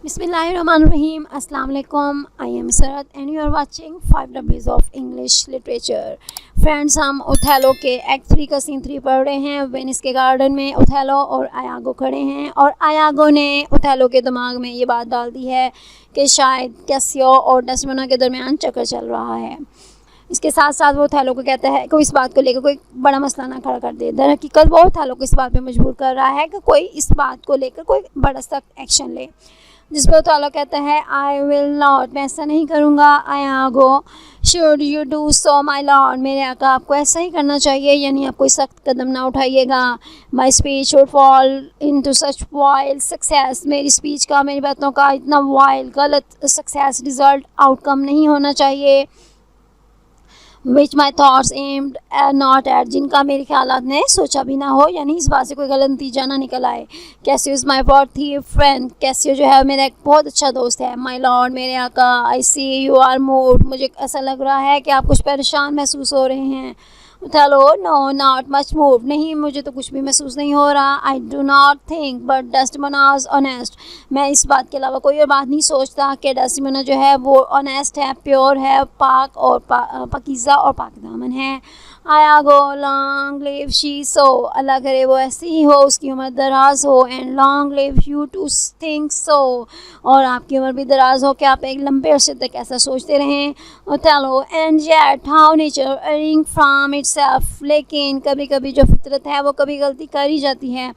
Bismillahirrahmanirrahim. Assalamu alaikum. I am Sarat and you are watching 5 W's of English Literature. Friends, हम Othello के act 3 का scene 3 पढ़ रहे हैं। वेनिस के गार्डन में ओथेलो और आयागो खड़े हैं और आयागो ने ओथेलो के दिमाग में ये बात डाल दी है कि शायद कैसियो और डेस्डेमोना के दरमियान चक्कर चल रहा है। इसके साथ साथ वो ओथेलो को कहता है कि इस बात को लेकर कोई बड़ा मसला ना खड़ा कर दे। दर हकीकत वो ओथेलो को इस बात पे मजबूर कर रहा है कि कोई इस बात को लेकर कोई बड़ा सख्त एक्शन ले। जिस पर ओथेलो कहता है आई विल नॉट, मैं ऐसा नहीं करूँगा। Iago should you do so my lord, मेरे आका आपको ऐसा ही करना चाहिए, यानी आप कोई सख्त कदम ना उठाइएगा। My speech should fall into such wild success, मेरी स्पीच का, मेरी बातों का इतना वाइल्ड गलत सक्सेस रिजल्ट आउटकम नहीं होना चाहिए। Which my thoughts aimed not at, जिनका मेरे ख्यालात ने सोचा भी ना हो, यानी इस बात से कोई गलत नतीजा ना निकल आए। Casio is my worthy friend, Casio जो है मेरा एक बहुत अच्छा दोस्त है। माई लॉर्ड, मेरे आका, आई सी यू आर मूड, मुझे ऐसा लग रहा है कि आप कुछ परेशान महसूस हो रहे हैं। Othello no not much move, नहीं मुझे तो कुछ भी महसूस नहीं हो रहा। I do not think but Desdemona is honest, मैं इस बात के अलावा कोई और बात नहीं सोचता कि डेस्डेमोना जो है वो ऑनेस्ट है, प्योर है, पाक और पकीज़ा और पाकदामन है। Iago long live she, so अल्लाह करे वो ऐसी ही हो, उसकी उम्र दराज हो। And long live you to think so, और आपकी उम्र भी दराज हो कि आप एक लंबे अरसे तक ऐसा सोचते रहें। Othello and yet how nature erring from itself, लेकिन कभी कभी जो फितरत है वो कभी गलती कर ही जाती है।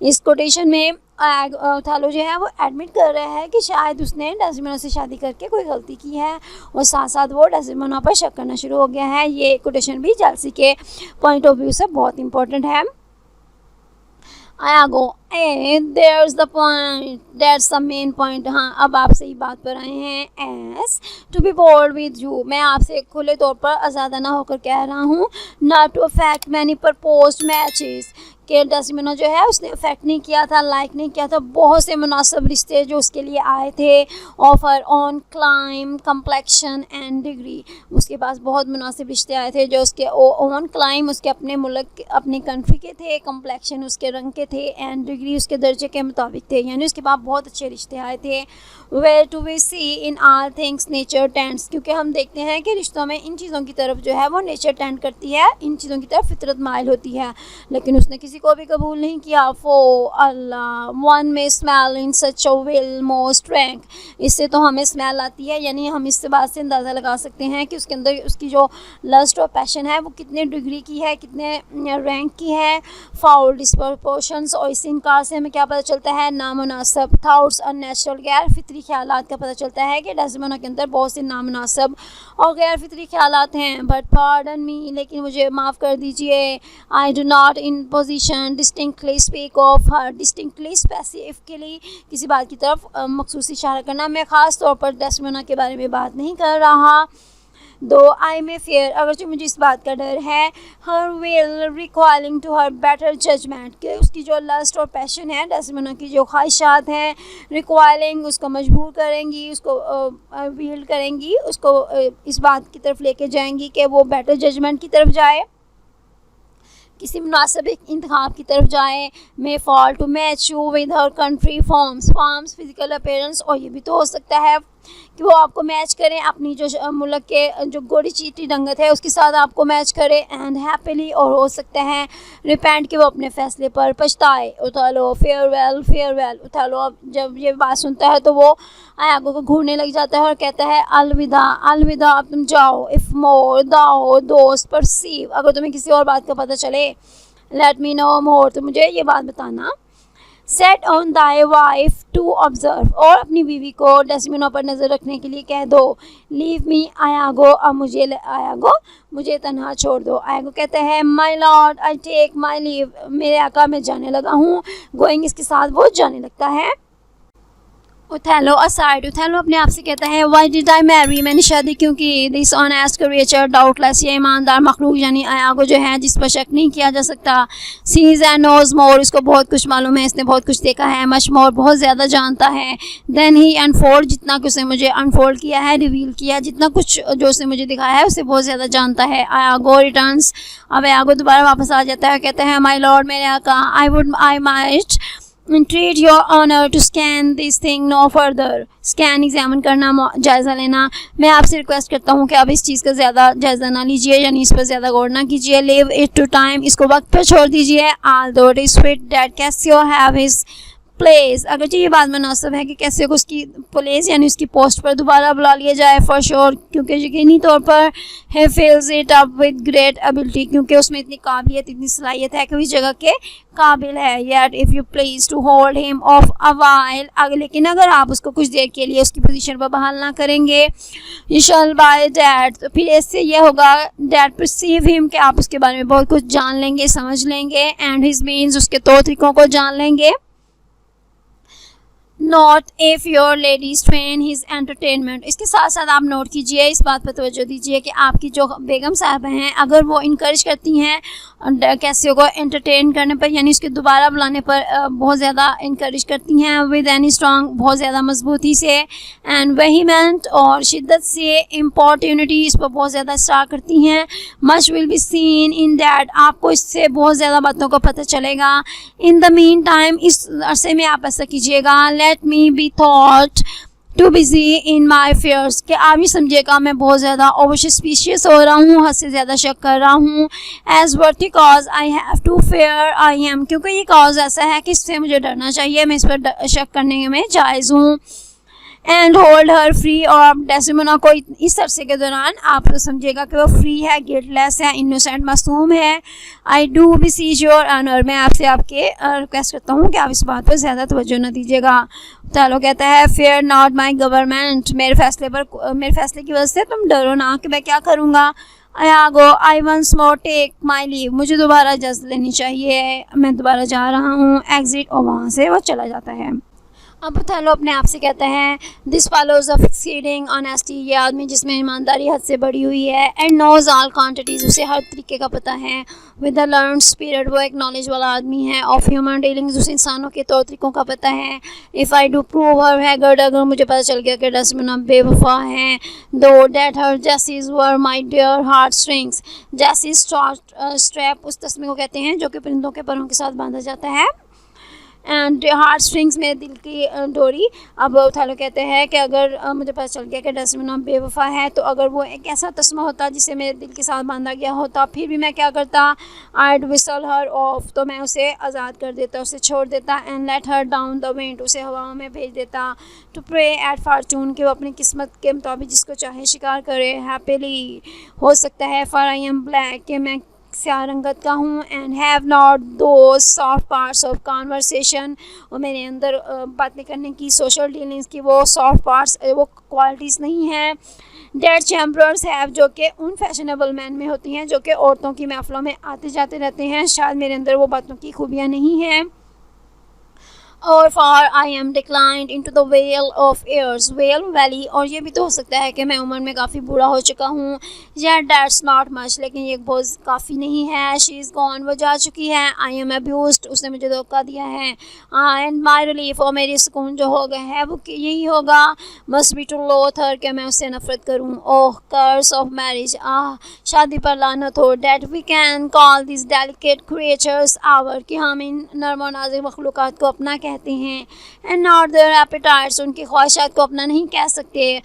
इस कोटेशन में ओथेलो जो है वो एडमिट कर रहा है कि शायद उसने डेस्डेमोना से शादी करके कोई गलती की है और साथ साथ वो डेस्डेमोना पर शक करना शुरू हो गया है। ये कोटेशन भी जेलसी के पॉइंट ऑफ व्यू से बहुत इंपॉर्टेंट है। आयागो there's the point, that's the main point। हाँ, अब आप सही बात पर आए हैं। As to be bold with you, मैं आपसे खुले तौर पर आज़ादाना होकर कह रहा हूँ। Not to affect many proposed matches, कि डेस्डेमोना जो है उसने अफेक्ट नहीं किया था, लाइक नहीं किया था बहुत से मुनासिब रिश्ते जो उसके लिए आए थे। Offer on climb complexion and degree, उसके पास बहुत मुनासिब रिश्ते आए थे जो उसके ऑन क्लाइम उसके अपने मुल्क अपने कंट्री के थे, कम्प्लेक्शन उसके रंग के थे, एंड डिग्री उसके दर्जे के मुताबिक थे, यानी उसके पास बहुत अच्छे रिश्ते आए थे। Whereto we see in all things nature tends, क्योंकि हम देखते हैं कि रिश्तों में इन चीज़ों की तरफ जो है वो नेचर टेंड करती है, इन चीज़ों की तरफ फितरत माइल होती है, लेकिन उसने किसी को भी कबूल नहीं किया। फो अल्लाह वन में smell in such a will most rank, इससे तो हमें स्मेल आती है, यानी हम इस बात से अंदाज़ा लगा सकते हैं कि उसके अंदर उसकी जो लस्ट और पैशन है वो कितने डिग्री की है, कितने रैंक की है। फाउल डिस्प्रपोर्शंस, और इस इनकार से हमें क्या पता चलता है, नामुनासिब थाट्स अननेचुरल, गैर फितरी ख्यालात का पता चलता है कि डेस्डेमोना के अंदर बहुत से नामुनासिब और गैर फितरी ख्यालात हैं। बट पार्डन मी, लेकिन मुझे माफ़ कर दीजिए। आई do not in position distinctly speak of her, distinctly specifically किसी बात की तरफ मखसूस इशारा करना, मैं ख़ास तौर पर डेस्डेमोना के बारे में बात नहीं कर रहा। दो आई में फेयर, अगरचे मुझे इस बात का डर है। Her will requiring to her better judgement, कि उसकी जो लस्ट और पैशन है, डेस्डेमोना की जो ख्वाहिशात हैं, रिक्वायरिंग उसको मजबूर करेंगी, उसको वील्ड करेंगी, उसको इस बात की तरफ लेके जाएंगी कि वो बेटर जजमेंट की तरफ जाए, किसी मुनासिब इंतखाब की तरफ जाए। May fall to match you with her country forms physical appearance, और ये भी तो हो सकता है कि वो आपको मैच करें, अपनी जो मुल्क के जो गोरी चीटी रंगत है उसके साथ आपको मैच करे। एंड हैप्पीली, और हो सकता है रिपेंट कि वो अपने फ़ैसले पर पछताए। ओथेलो फेयरवेल फेयरवेल, ओथेलो अब जब ये बात सुनता है तो वो आयागो को घूरने लग जाता है और कहता है अलविदा अलविदा, अब तुम जाओ। इफ़ मोर दाओ दोस्त परसीव, अगर तुम्हें किसी और बात का पता चले, लेट मी नो मोर, तो मुझे ये बात बताना। Set on thy wife to observe, और अपनी बीवी को डेस्डेमोना पर नज़र रखने के लिए कह दो। लीव मी आयागो, अब मुझे तन्हा छोड़ दो। आयागो कहता है my lord I take my leave, मेरे आका मैं जाने लगा हूँ। गोइंग, इसके साथ वो जाने लगता है। ओथेलो असाइड, ओथेलो अपने आप से कहता है वाई डिड आई मैरी, मैंने शादी क्यों की। दिस ऑनेस्ट क्रिएचर डाउटलेस, ये ईमानदार मखलूक यानी आयागो जो है जिस पर शक नहीं किया जा सकता। सीज एंड नोज मोर, इसको बहुत कुछ मालूम है, इसने बहुत कुछ देखा है। मच मोर, बहुत ज़्यादा जानता है। देन ही अनफोल्ड, जितना कुछ उसने मुझे अनफोल्ड किया है, रिवील किया, जितना कुछ जो उसने मुझे दिखाया है उससे बहुत ज़्यादा जानता है। आयागो रिटर्न्स, अब आयागो दोबारा वापस आ जाता है, कहता है माई लॉर्ड मेरे आका, I might treat your honour to scan this thing no further. Scan examine करना, जायज़ा लेना। मैं आपसे रिक्वेस्ट करता हूँ कि आप इस चीज़ का ज़्यादा जायज़ा ना लीजिए, यानी इस पर ज़्यादा गौर ना कीजिए। लिव इट टू टाइम, इसको वक्त पर छोड़ दीजिए। Although it is fit that Casio have his place, अगरचे ये बात मुनासिब है कि कैसे को उसकी प्लेस यानी उसकी पोस्ट पर दोबारा बुला लिया जाए फॉर श्योर, क्योंकि यकीनी तौर पर he fills it up with great ability, क्योंकि उसमें इतनी काबिलियत, इतनी सलाहियत है कि उस जगह के काबिल है। Yet if you please to hold him off a while, लेकिन अगर आप उसको कुछ देर के लिए उसकी पोजीशन पर बहाल ना करेंगे, यू शैल बाय डैट, तो फिर इससे यह होगा डैट परसीव हिम कि आप उसके बारे में बहुत कुछ जान लेंगे, समझ लेंगे, एंड हिज मीन्स, उसके तौर तरीक़ों को जान लेंगे। Note if your ladies train his entertainment, इसके साथ साथ आप नोट कीजिए, इस बात पर तवज्जो दीजिए कि आपकी जो बेगम साहबा हैं अगर वो इनकरेज करती हैं कैसियो को एंटरटेन करने पर, यानी उसके दोबारा बुलाने पर बहुत ज़्यादा इनकरेज करती हैं विद एनी स्ट्रॉन्ग, बहुत ज़्यादा मजबूती से, एंड वेहीमेंट और शिद्दत से, इम्पॉर्चुनिटी, इस पर बहुत ज़्यादा इसरार करती हैं। Much will be seen in that, आपको इससे बहुत ज़्यादा बातों का पता चलेगा। इन द मीन टाइम, इस अरसे में आप ऐसा कीजिएगा, let me be thought too busy in my fears, कि आप ये समझिएगा मैं बहुत ज़्यादा ओवर सस्पिशियस हो रहा हूँ, हद से ज़्यादा शक कर रहा हूँ। As verity cause I have to fear I am, क्योंकि ये कॉज ऐसा है कि इससे मुझे डरना चाहिए, मैं इस पर शक करने में जायज़ हूँ। एंड होल्ड हर फ्री, और डेसिमोना को इस अरसे के दौरान आप समझिएगा कि वो फ्री है, गिल्टलेस है, इनोसेंट, मासूम है। आई डू बिसीज योर ऑनर, मैं आपसे आपके रिक्वेस्ट करता हूँ कि आप इस बात पर ज़्यादा तवज्जो न दीजिएगा। तालो कहता है फेयर नॉट माई गवर्नमेंट, मेरे फैसले की वजह से तुम डरो ना कि मैं क्या करूँगा। I once more take my leave, मुझे दोबारा इजाज़त लेनी चाहिए, मैं दोबारा जा रहा हूँ। एग्जिट, और वहाँ से वो चला जाता है। अब ओथेलो अपने आप से कहता है this follows of exceeding honesty, ये आदमी जिसमें ईमानदारी हद से बढ़ी हुई है, एंड नोज ऑल क्वांटिटीज़, उसे हर तरीके का पता है। विद अ लर्न स्पिरिट, वो एक नॉलेज वाला आदमी है। ऑफ ह्यूमन डीलिंग्स, उसे इंसानों के तौर तरीक़ों का पता है। If I do prove her haggard, अगर मुझे पता चल गया कि डेस्मोना बेवफा है, though that her jesses were my dear heartstrings, जैसी स्ट्रैप उस तस्मे को कहते हैं जो कि परिंदों के परों के साथ बांधा जाता है, एंड हार्ट स्ट्रिंग्स, मेरे दिल की डोरी। अब ओथेलो कहते हैं कि अगर मुझे पता चल गया कि डेस्मोना बेवफा है, तो अगर वो एक ऐसा तस्मा होता जिसे मेरे दिल के साथ बांधा गया होता, फिर भी मैं क्या करता, आइड विसल हर ऑफ, तो मैं उसे आज़ाद कर देता, उसे छोड़ देता। And let her down the wind, उसे हवाओं में भेज देता। टू प्रे एट फॉर्चून, कि वो अपनी किस्मत के मुताबिक जिसको चाहे शिकार करे। हैप्पीली, हो सकता है, फॉर आई एम ब्लैक, कि मैं स्याह रंगत का हूँ। And have not those soft parts of conversation, और मेरे अंदर बातें करने की, सोशल डीलिंग्स की वो सॉफ्ट पार्ट्स, वो क्वालिटीज़ नहीं हैं। डेट चैम्बर्स हैव, जो कि उन फैशनेबल मैन में होती हैं जो कि औरतों की महफिलों में आते जाते रहते हैं, शायद मेरे अंदर वो बातों की खूबियाँ नहीं हैं। और for I am declined into the vale of years, vale valley, और ये भी तो हो सकता है कि मैं उम्र में काफ़ी बूढ़ा हो चुका हूँ। या डैट्स नॉट मच, लेकिन ये बहुत काफ़ी नहीं है। शी इज़ गॉन, वो जा चुकी है। आई एम अब्यूज्ड, उसने मुझे धोखा दिया है। एंड माई रिलीफ, और मेरी सुकून जो हो गया है वो यही होगा, मस्ट बी टू लोथ हर, कि मैं उससे नफरत करूँ। ओह कर्स ऑफ मैरिज, शादी पर लानत हो। That we can call this delicate creatures our, कि हम इन नर्म और नाज़ुक मखलूक़ात को अपना कहते हैं। एंड नॉट देयर एपेटाइट्स, उनकी ख्वाहिशात को अपना नहीं कह सकते।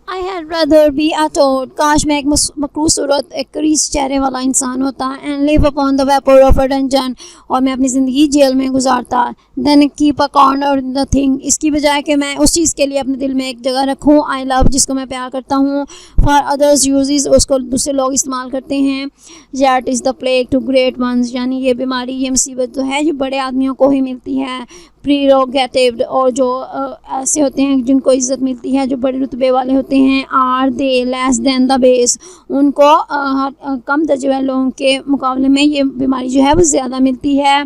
I had rather be a toad, काश मैं एक मकरूज सूरत, एक करीज चेहरे वाला इंसान होता। And live upon the vapour of a dungeon, और मैं अपनी ज़िंदगी जेल में गुजारता। Then keep a corner in the thing, इसकी बजाय कि मैं उस चीज़ के लिए अपने दिल में एक जगह रखूँ, आई लव, जिसको मैं प्यार करता हूँ। फॉर अदर्स यूजेस, उसको दूसरे लोग इस्तेमाल करते हैं। That is the plague to great ones, यानी ये बीमारी, ये मुसीबत जो है ये बड़े आदमियों को ही मिलती है। प्रीरोगेटिव, और जो ऐसे होते हैं जिनको इज़्ज़त मिलती है, जो बड़े रुतबे वाले होते हैं। Are they less than the base, उनको कम दर्जे वाले लोगों के मुकाबले में ये बीमारी जो है वो ज़्यादा मिलती है।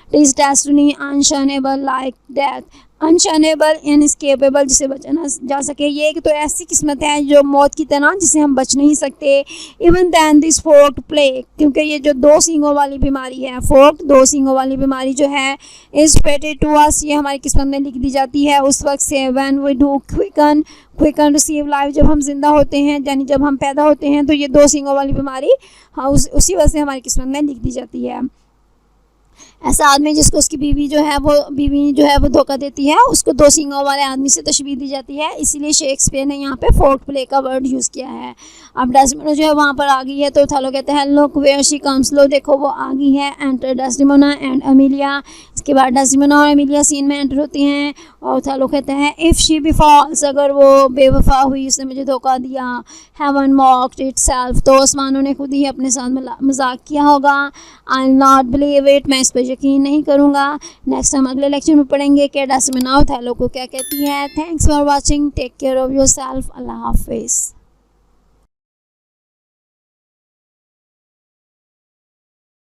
इज़ डेस्टिनी अनशनेबल लाइक डेथ, अनशनेबल इनस्केपेबल, जिसे बचा ना जा सके, ये एक तो ऐसी किस्मत है जो मौत की तरह, जिसे हम बच नहीं सकते। इवन दैन दिस फोर्क्ड प्लेग, क्योंकि ये जो दो सींगों वाली बीमारी है, फोर्क्ड, दो सींगों वाली बीमारी जो है, इज़ फेटेड टू अस, ये हमारी किस्मत में लिख दी जाती है उस वक्त से। When we do quicken receive life, जब हम जिंदा होते हैं, यानी जब हम पैदा होते हैं, तो ये दो सींगों वाली बीमारी, हाँ, उसी वजह से हमारी किस्मत में लिख दी जाती है। ऐसा आदमी जिसको उसकी बीवी जो है वो धोखा देती है, उसको दो सींगों वाले आदमी से तशबीह दी जाती है, इसीलिए शेक्सपियर ने यहाँ पे फोर्थ प्ले का वर्ड यूज़ किया है। अब डेस्टिमोना जो है वहाँ पर आ गई है, तो ओथेलो कहते हैं लुक वेयर शी कम्स, लो देखो वो आ गई है। एंटर डेस्टिमोना एंड एमिलिया, इसके बाद डेस्टिमोना और एमिलिया सीन में एंटर होती हैं और ओथेलो कहते हैं इफ़ शी बी फॉल्स, अगर वो बेवफा हुई, उसने मुझे धोखा दिया। हेवन मॉक्ड इटसेल्फ, तो आसमानों ने खुद ही अपने साथ मजाक किया होगा। आई नॉट बिलीव इट, मैं इस पर यकीन नहीं करूँगा। नेक्स्ट हम अगले लेक्चर में पढ़ेंगे कि डेस्टिमोना ओथेलो को क्या कहती है। Thanks for watching, take care of yourself, अल्लाह हाफिज़।